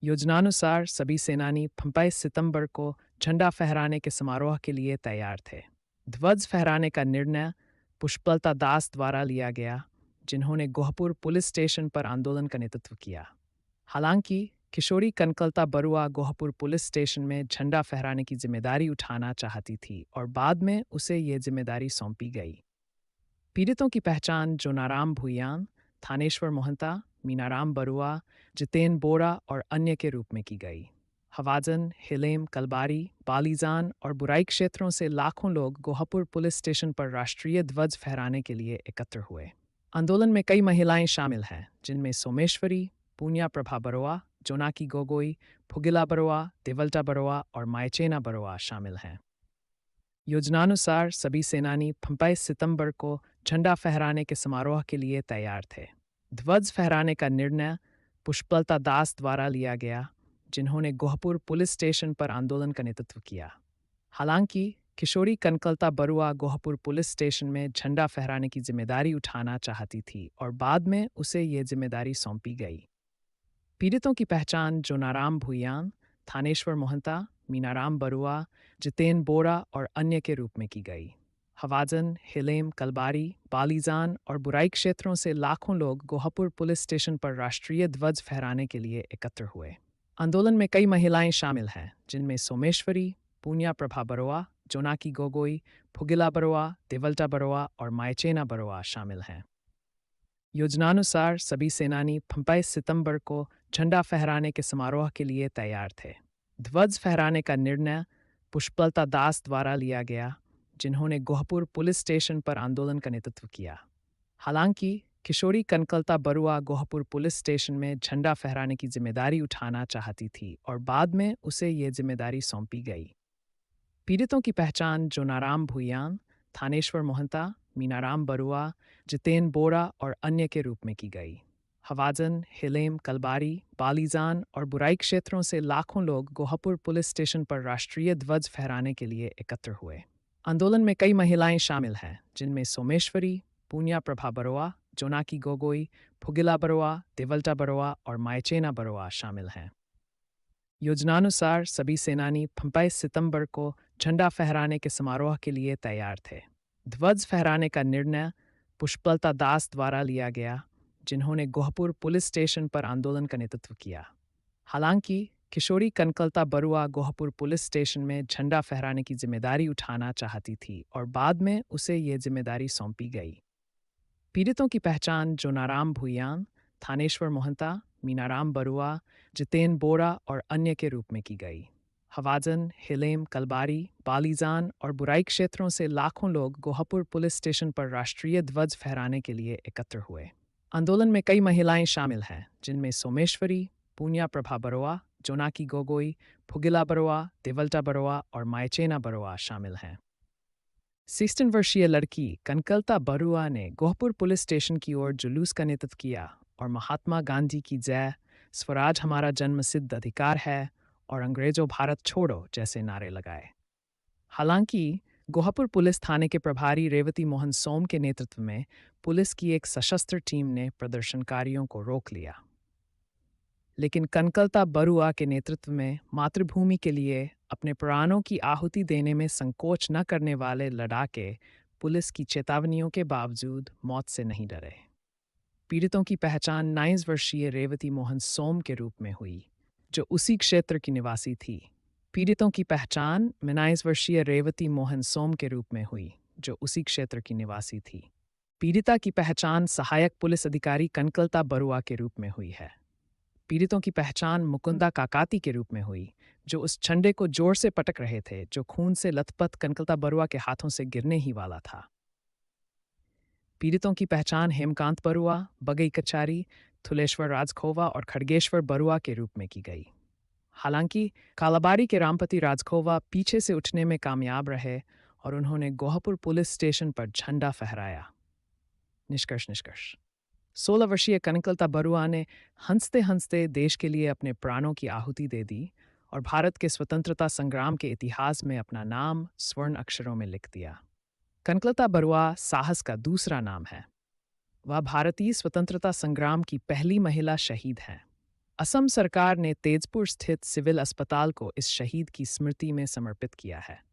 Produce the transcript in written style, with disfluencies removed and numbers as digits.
योजनानुसार सभी सेनानी 25 सितंबर को झंडा फहराने के समारोह के लिए तैयार थे। ध्वज फहराने का निर्णय पुष्पलता दास द्वारा लिया गया, जिन्होंने गोहपुर पुलिस स्टेशन पर आंदोलन का नेतृत्व किया। हालांकि किशोरी कनकलता बरुआ गोहपुर पुलिस स्टेशन में झंडा फहराने की जिम्मेदारी उठाना चाहती थी और बाद में उसे ये जिम्मेदारी सौंपी गई। पीड़ितों की पहचान जोनाराम भुइयान, थानेश्वर मोहंता, मीनाराम बरुआ, जितेन बोरा और अन्य के रूप में की गई। हवाजन, हिलेम, कलबारी, बालीजान और बुराई क्षेत्रों से लाखों लोग गोहपुर पुलिस स्टेशन पर राष्ट्रीय ध्वज फहराने के लिए एकत्र हुए। आंदोलन में कई महिलाएं शामिल हैं, जिनमें सोमेश्वरी, पून्या प्रभा बरुआ, जोनाकी गोगोई, फुगिला बरुआ, देवल्टा बरुआ और मायचेना बरुआ शामिल हैं। योजनानुसार सभी सेनानी 25 सितंबर को झंडा फहराने के समारोह के लिए तैयार थे। ध्वज फहराने का निर्णय पुष्पलता दास द्वारा लिया गया, जिन्होंने गोहपुर पुलिस स्टेशन पर आंदोलन का नेतृत्व किया। हालांकि किशोरी कनकलता बरुआ गोहपुर पुलिस स्टेशन में झंडा फहराने की जिम्मेदारी उठाना चाहती थी और बाद में उसे ये जिम्मेदारी सौंपी गई। पीड़ितों की पहचान जोनाराम भुइयान, थानेश्वर मोहंता, मीनाराम बरुआ, जितेन बोरा और अन्य के रूप में की गई। हवाजन, हिलेम, कलबारी, बालीजान और बुराई क्षेत्रों से लाखों लोग गोहपुर पुलिस स्टेशन पर राष्ट्रीय ध्वज फहराने के लिए एकत्र हुए। आंदोलन में कई महिलाएं शामिल हैं, जिनमें सोमेश्वरी, पून्या प्रभा बरुआ, जोनाकी गोगोई, फुगिला बरुआ, देवल्टा बरुआ और मायचेना बरुआ शामिल हैं। योजनानुसार सभी सेनानी 25 सितंबर को झंडा फहराने के समारोह के लिए तैयार थे। ध्वज फहराने का निर्णय पुष्पलता दास द्वारा लिया गया, जिन्होंने गोहपुर पुलिस स्टेशन पर आंदोलन का नेतृत्व किया। हालांकि किशोरी कनकलता बरुआ गोहपुर पुलिस स्टेशन में झंडा फहराने की जिम्मेदारी उठाना चाहती थी और बाद में उसे ये जिम्मेदारी सौंपी गई। पीड़ितों की पहचान जोनाराम भुइयान, थानेश्वर मोहंता, मीनाराम बरुआ, जितेन बोरा और अन्य के रूप में की गई। हवाजन, हिलेम, कलबारी, बालीजान और बुराई क्षेत्रों से लाखों लोग गोहपुर पुलिस स्टेशन पर राष्ट्रीय ध्वज फहराने के लिए एकत्र हुए। आंदोलन में कई महिलाएं शामिल हैं, जिनमें सोमेश्वरी, पून्या प्रभा बरुआ, जोनाकी गोगोई, फुगिला बरुआ, देवल्टा बरुआ और मायचेना बरुआ शामिल हैं। योजनानुसार सभी सेनानी 25 सितंबर को झंडा फहराने के समारोह के लिए तैयार थे। ध्वज फहराने का निर्णय पुष्पलता दास द्वारा लिया गया, जिन्होंने गोहपुर पुलिस स्टेशन पर आंदोलन का नेतृत्व किया। हालांकि किशोरी कनकलता बरुआ गोहपुर पुलिस स्टेशन में झंडा फहराने की जिम्मेदारी उठाना चाहती थी और बाद में उसे ये जिम्मेदारी सौंपी गई। पीड़ितों की पहचान जोनाराम भुइयान, थानेश्वर मोहंता, मीनाराम बरुआ, जितेन बोरा और अन्य के रूप में की गई। हवाजन, हिलेम, कलबारी, बालीजान और बुराई क्षेत्रों से लाखों लोग गोहपुर पुलिस स्टेशन पर राष्ट्रीय ध्वज फहराने के लिए एकत्र हुए। आंदोलन में कई महिलाएं शामिल हैं, जिनमें सोमेश्वरी, पून्या प्रभा बरुआ, जोनाकी गोगोई, फुगिला बरुआ, देवल्टा बरुआ और मायचेना बरुआ शामिल हैं। 16 वर्षीय लड़की कनकलता बरुआ ने गोहपुर पुलिस स्टेशन की ओर जुलूस का नेतृत्व किया और महात्मा गांधी की जय, स्वराज हमारा जन्मसिद्ध अधिकार है और अंग्रेजों भारत छोड़ो जैसे नारे लगाए। हालांकि गोहपुर पुलिस थाने के प्रभारी रेवती मोहन सोम के नेतृत्व में पुलिस की एक सशस्त्र टीम ने प्रदर्शनकारियों को रोक लिया, लेकिन कनकलता बरुआ के नेतृत्व में मातृभूमि के लिए अपने प्राणों की आहुति देने में संकोच न करने वाले लड़ाके पुलिस की चेतावनियों के बावजूद मौत से नहीं डरे। पीड़ितों की पहचान 19 वर्षीय रेवती मोहन सोम के रूप में हुई, जो उसी क्षेत्र की निवासी थी। पीड़ितों की पहचान 19 वर्षीय रेवती मोहन सोम के रूप में हुई, जो उसी क्षेत्र की निवासी थी। पीड़िता की पहचान सहायक पुलिस अधिकारी कनकलता बरुआ के रूप में हुई है। पीड़ितों की पहचान मुकुंदा काकाती के रूप में हुई, जो उस झंडे को जोर से पटक रहे थे जो खून से लथपथ कनकलता बरुआ के हाथों से गिरने ही वाला था। पीड़ितों की पहचान हेमकांत बरुआ, बगई कचारी, थुलेश्वर राजखोवा और खड़गेश्वर बरुआ के रूप में की गई। हालांकि कालाबाड़ी के रामपति राजखोवा पीछे से उठने में कामयाब रहे और उन्होंने गोहपुर पुलिस स्टेशन पर झंडा फहराया। निष्कर्ष 16 वर्षीय कनकलता बरुआ ने हंसते हंसते देश के लिए अपने प्राणों की आहुति दे दी और भारत के स्वतंत्रता संग्राम के इतिहास में अपना नाम स्वर्ण अक्षरों में लिख दिया। कनकलता बरुआ साहस का दूसरा नाम है। वह भारतीय स्वतंत्रता संग्राम की पहली महिला शहीद हैं। असम सरकार ने तेजपुर स्थित सिविल अस्पताल को इस शहीद की स्मृति में समर्पित किया है।